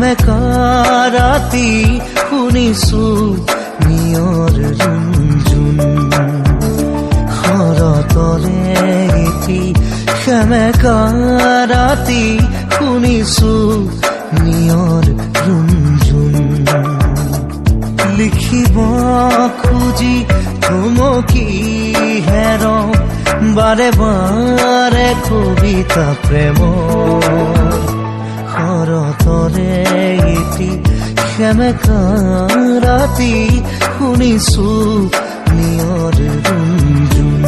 সেমেকা ৰাতি শুনিছো নিয়ৰ ৰুণজুণ শৰতৰে এটি সেমেকা ৰাতি শুনিছো নিয়ৰ ৰুণজুণ লিখিব খুজি থমকি হেৰ বাৰে বাৰে কবিতা প্ৰেম শৰতৰে এটি সেমেকা ৰাতি শুনিছো নিয়ৰ ৰুণজুণ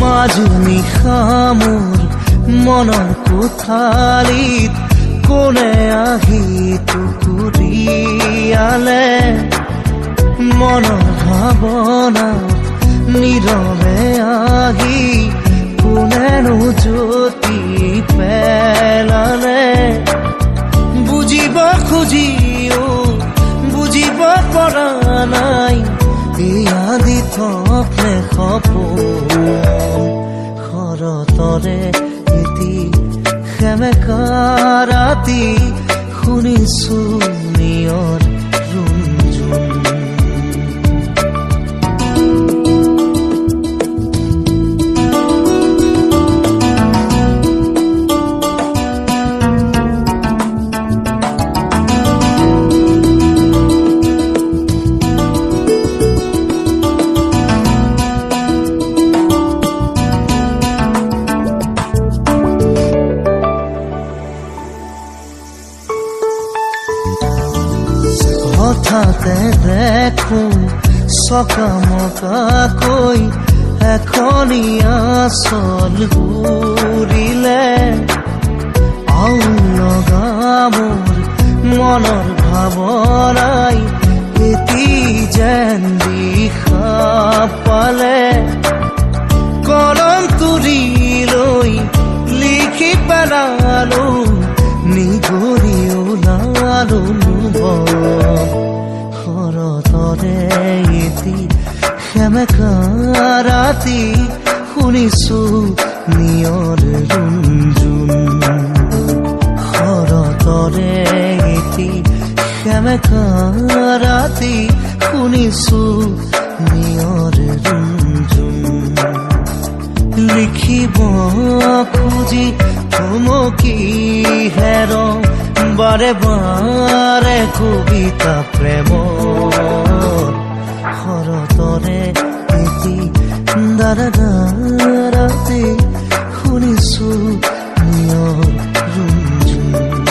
মাজুনি খামোৰ মনৰ কোঠালিত কোনে আহি টুকুৰিয়ালে মনৰ ভাৱনা নীৰৱে আহি কোনেনো জ্যোতি পেলালে বুজিব খুজিও বুজিব পৰা নাই এয়া দি থপনে সপোন শৰতৰে এটি সেমেকা ৰাতি শুনিছো নিয়ৰ ৰুণজুণ হঠাতে দেখো চকামকাকৈ এখনীয়া চল ঘূৰিলে আউল লগা মোৰ মনৰ ভাৱনাই এটি যেন দিশা পালে কলম তুলি লৈ লিখি পেলালো নিগৰি ওলালো শৰতৰে এটি সেমেকা ৰাতি শুনিছো নিয়ৰ ৰুণজুণ শৰতৰে এটি সেমেকা ৰাতি শুনিছো নিয়ৰ ৰুণজুণ লিখিব খুজি থমকি হেৰ বাৰে বাৰে কবিতা প্ৰেম শৰতৰে এটি ৰাতি শুনিছো নিয়ৰ ৰুণজুণ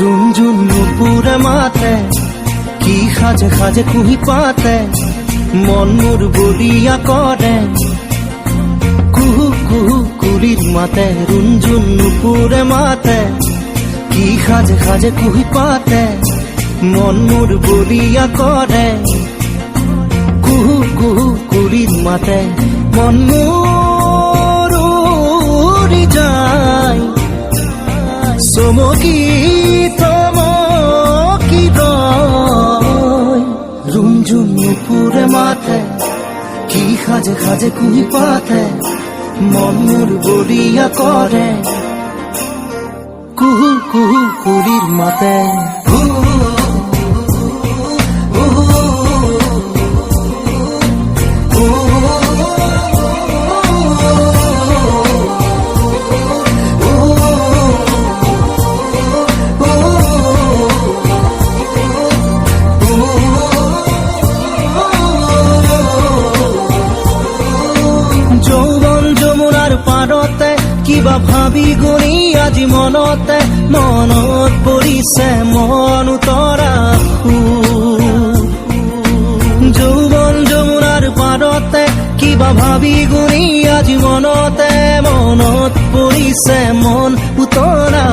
ৰুণজুণ নুপুৰে মাতে কি সাজে সাজে কুহি পাতে মন মোৰ বলিয়া কৰে কুহু কুহু কুলিৰ মাতে ৰুণজুণ নুপুৰে মাতে কি সাজে সাজে কুহি পাতে মন মোৰ বলিয়া কৰে কুহু কুহু কুলিৰ মাতে মন মোৰ উৰি যায় চমকি থমকি ৰয় ৰুণজুণ নুপুৰে মাতে কি সাজে সাজে কুহি পাতে মন মোৰ বলিয়া কৰে কুহু কুহু কুলিৰ মাতে কিবা ভাবি গুণি আজি মনতে মনত পৰিছে মন উতৰা যৌৱন যমুনাৰ পাৰতে কিবা ভাবি গুণি আজি মনতে মনত পৰিছে মন উতৰা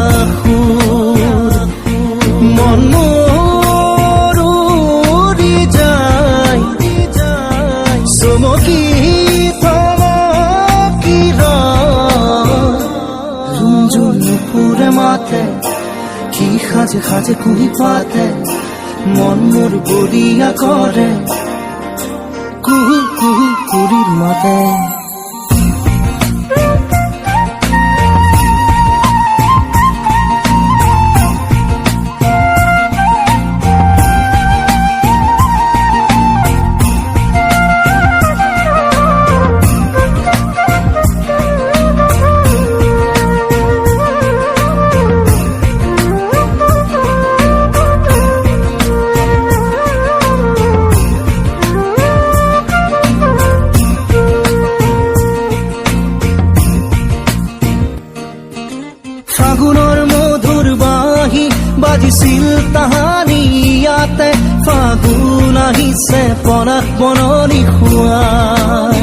মন মোৰ উৰি যায় চমকি থমকি ৰুমঝুম নুপুৰে মাতে কি সাজে সাজে কুহি পাতে মন মোৰ বলিয়া কৰে কুহু কুহু কুলিৰ মাতে ফাগুনৰ মধুৰ বাঁহী বাজিছিল তাহানি ইয়াতে ফাগুন আহিছে পনাস বননি খুৱাই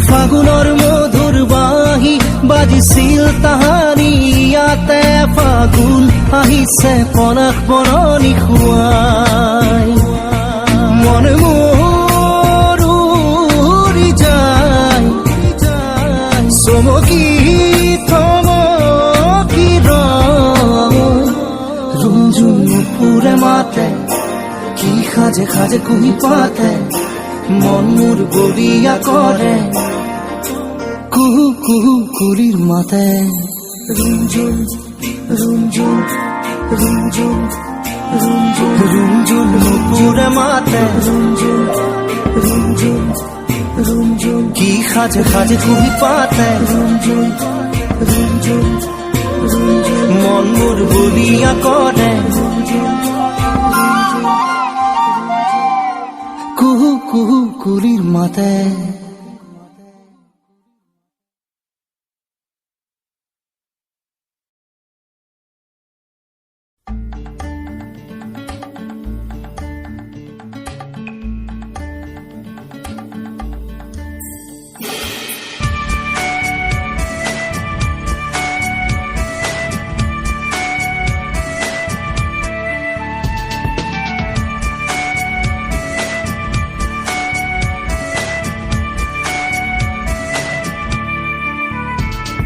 ফাগুনৰ মধুৰ বাঁহী বাজিছিল তাহানি ইয়াতে ফাগুন আহিছে পনাস বননি খুৱাই মন মোৰ উৰি যায় চমকি ৰুমঝুম নুপুৰে মাতে কি সাজে সাজে কুহি পাতে মন মোৰ বলিয়া কৰে কুহু কুহু কুলিৰ মাতে ৰুমঝুম ৰুমঝুম ৰুমঝুম ৰুমঝুম ৰুমঝুম নুপুৰে মাতে ৰুমঝুম ৰুমঝুম ৰুমঝুম কি সাজে সাজে কুহি পাতে ৰুমঝুম ৰুমঝুম মন মোৰ বলিয়া কৰে কুহু কুহু কুলিৰ মাতে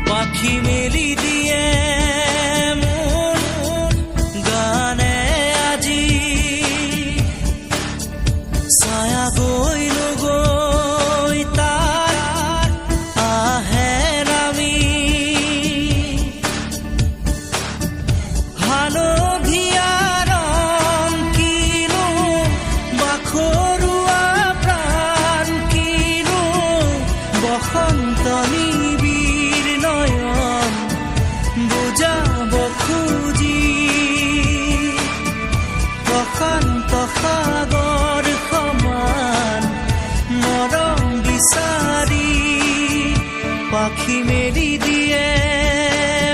পাখি মেলি দিয়ে মোৰ গানে আজি ছায়া গৈ নগৈ তাৰ আহে নামি হালধীয়া ৰং কিনো বাখৰুৱা প্ৰাণ কিনো বসন্ত নিবিৰ নয়ন বুজাব খুজি প্ৰশান্ত সাগৰ সমান মৰম বিচাৰি পাখি মেলি দিয়ে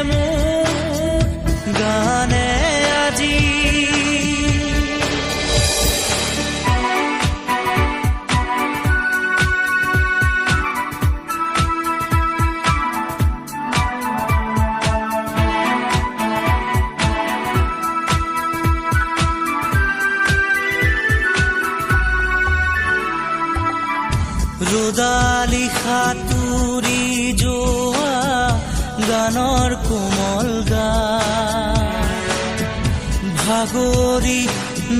মোৰ গানে আজি ৰুদালি সাতুৰি যোৱা গানৰ কোমল গান ভাগৰি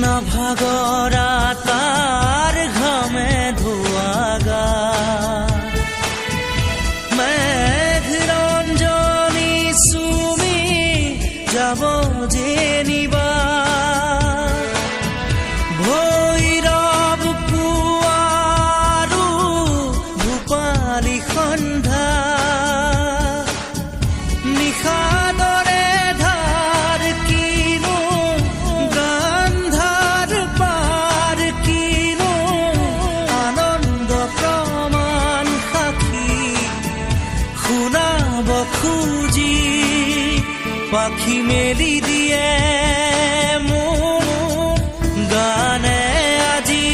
নাভাগৰা তাৰ ঘামে ধোৱা গান মেঘ ৰঞ্জনী চুমি যাব যেনিবা ভৈৰৱ পুৱাৰো ভূপালী সন্ধ্যা নিশাদৰে ধাৰ কিনো গান্ধাৰ পাৰ কিনো পাখি মেলি দিয়ে মোৰ গানে আজি।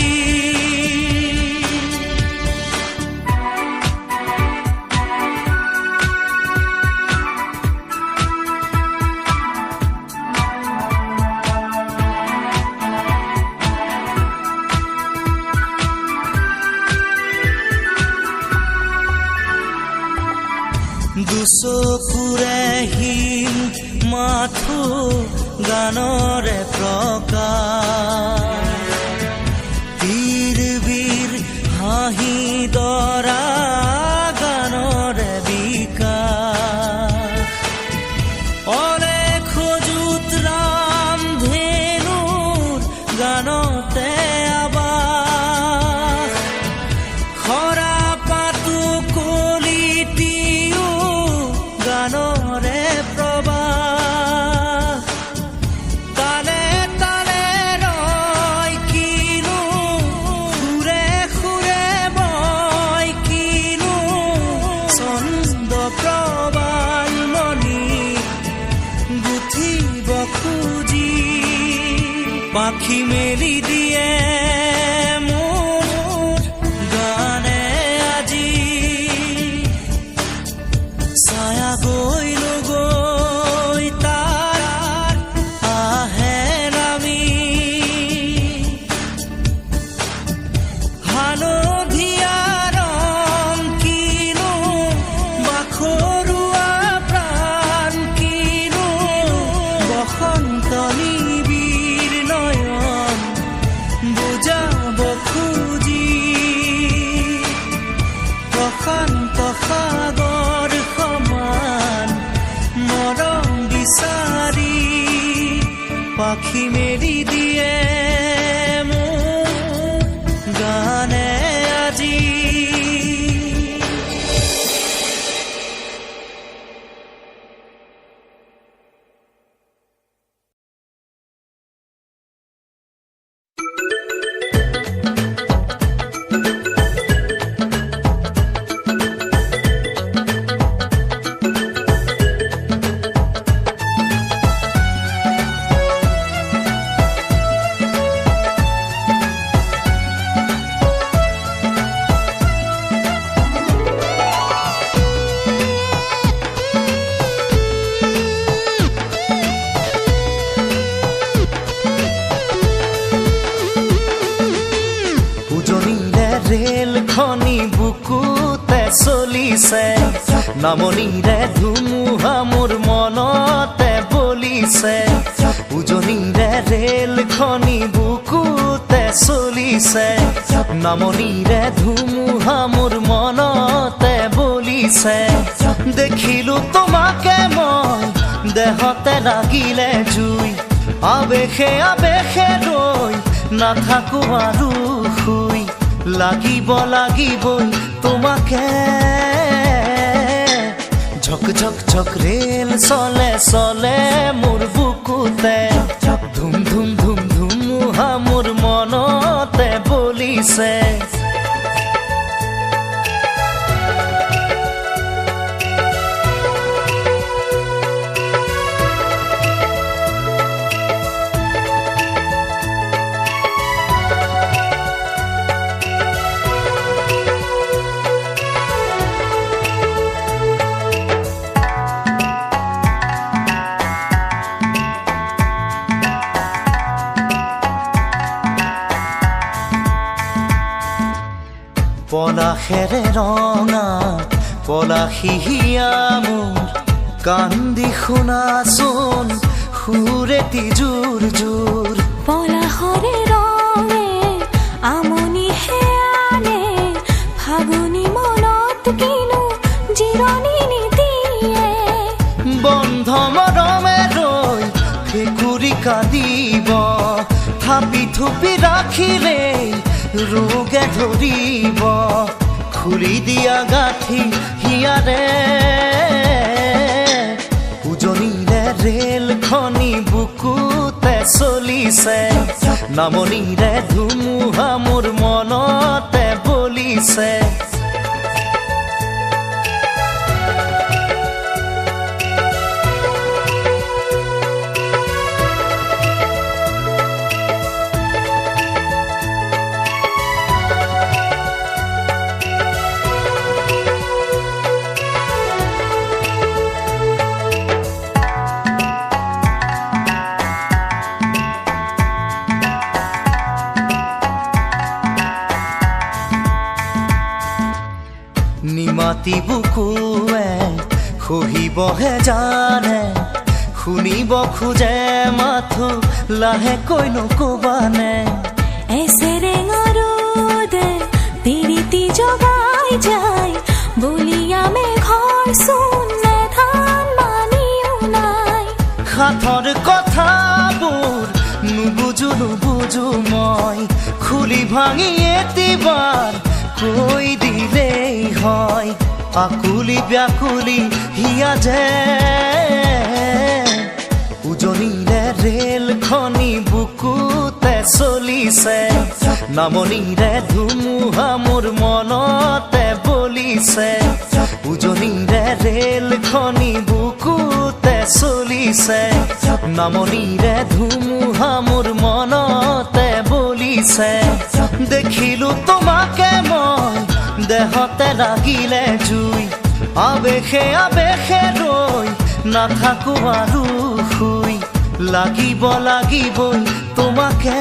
দুচকুৰে হিম মাথো গানৰে প্ৰকাশ, তীৰ বীৰ হাঁহি দৰা গানৰে বিকাশ, অলেখ যুত ৰাম ধেনুৰ গানতে আবাস, খৰা পাতো কলিটিও গানৰে প্ৰবাহ, তালে তালে ৰয় কিনো সুৰে সুৰে বয় কিনো ছন্দ প্ৰবাল মণি গুঠিব খুজি, পাখি মেলি দিয়ে মোৰ গানে আজি। ছায়া গৈ নগৈ তাৰ আহে নামি, হালধীয়া ৰং কিনো বাখৰুৱা প্ৰাণ কিনো, বসন্ত নিবিড় নয়ন বুজাব খুজি, প্ৰশান্ত সাগৰ সমান মৰম বিচাৰি, পাখি মেলি দিয়ে মোৰ গানে আজি। উজনিৰে ৰেল খনি বুকুতে চলিছে, নামনিৰে ধুমুহা মোৰ মনতে বলিছে, উজনিৰে ৰেল খনি বুকুতে চলিছে, নামনিৰে ধুমুহা মোৰ মনতে বলিছে, দেখিলো তোমাকে মই দেহতে লাগিলে জুই, আবেশে আবেশে ৰৈ নাথাকো আৰু শুই, লাগিব লাগিবই তোমাকে, ঝক ঝক ঝক ৰেল চলে চলে মোৰ বুকুতে, ধুম ধুম ধুম ধুমুহা মোৰ মনতে বলিছে। পলাশেৰে ৰঙা পলাশিয়া মোৰ, কান্দি শুনাচোন সুৰেতি জোৰ জোৰ, পলাশৰে ৰঙে আমনি হেয়ালে, ফাগুনি মনত কিনো জিৰণি নিদিয়ে, বন্ধ মৰমে ৰৈ ভেকুৰি কান্দিব, থাপি থুপি ৰাখিলে ৰোগে ধৰিব, খুলি দিয়া গাঁঠি হিয়াৰে, উজনিৰে ৰেল খনি বুকুতে চলিছে, নামনিৰে ধুমুহা মোৰ মনতে বলিছে, মাটি বুকুৱে খহিবহে জানে, শুনিব খোজে মাথো লাহেকৈ নকবানে। এসেৰেঙা ৰ'দে পিৰিতি জগাই যায়, বলিয়া মেঘৰ চূণে ধান মানিও নাই। হাতৰ কথাবোৰ নুবুজো মই, খুলি ভাঙি এটিবাৰ কৈ দিলেই হয়। আকুলি ব্যাকুলি হিয়া যে উজনিলে ৰেলখনি বুকুতে চলিছে, নামনিৰে ধুমুহা মোৰ মনতে বলিছে। উজনিৰে ৰেলখনি বুকুতে চলিছে, নামনিৰে ধুমুহা মোৰ মনতে বলিছে। দেখিলো তোমাকে মই, দেহতে লাগিলে জুই, আবেশে আবেশে ৰৈ নাথাকো আৰু শুই। লাগিবই তোমাকে।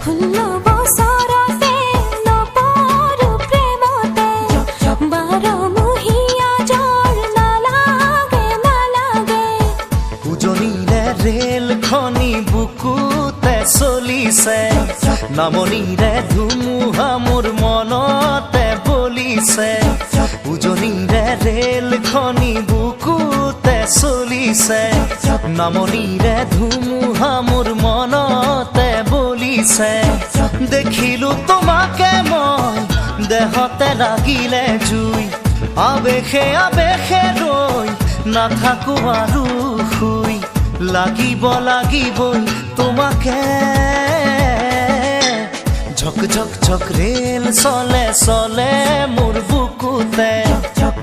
16 বছৰতে নপৰো প্ৰেমতে, 12 মহীয়া জ্বৰ নালাগে। উজনিৰে ৰেলখনি বুকুতে চলিছে, নামনিৰে ধুমুহা মোৰ মনতে বলিছে। উজনিৰে ৰেলখনি বুকুতে চলিছে, নামনিৰে ধুমুহা মোৰ মনতে বলিছে। দেখিলো তোমাকে মই, দেহতে লাগিলে জুই, আবেশে আবেশে ৰৈ নাথাকো আৰু শুই। লাগিবই তোমাকে। ঝক ঝক ঝক ৰেল চলে মোৰ বুকুতে,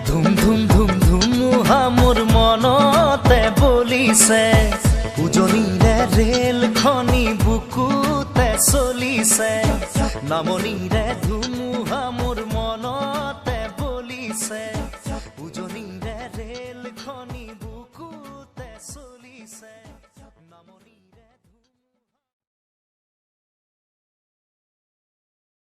ধুম ধুম ধুম ধুমুহা মোৰ মনতে বলিছে। উজনিৰে ৰেলখনি বুকুতে চলিছে, নামনিৰে ধুমুহা